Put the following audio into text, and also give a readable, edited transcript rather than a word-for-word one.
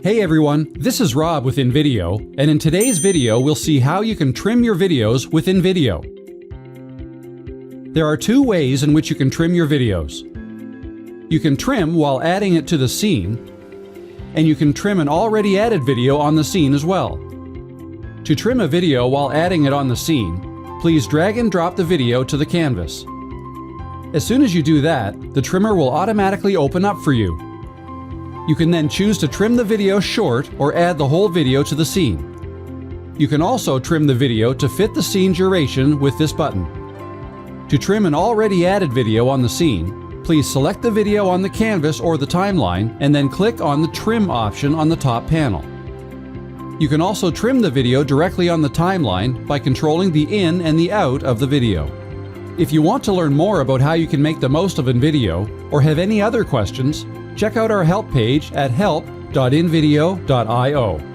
Hey everyone, this is Rob with InVideo, and in today's video we'll see how you can trim your videos with InVideo. There are two ways in which you can trim your videos. You can trim while adding it to the scene, and you can trim an already added video on the scene as well. To trim a video while adding it on the scene, please drag and drop the video to the canvas. As soon as you do that, the trimmer will automatically open up for you. You can then choose to trim the video short or add the whole video to the scene. You can also trim the video to fit the scene duration with this button. To trim an already added video on the scene, please select the video on the canvas or the timeline and then click on the Trim option on the top panel. You can also trim the video directly on the timeline by controlling the in and the out of the video. If you want to learn more about how you can make the most of InVideo or have any other questions, check out our help page at help.invideo.io.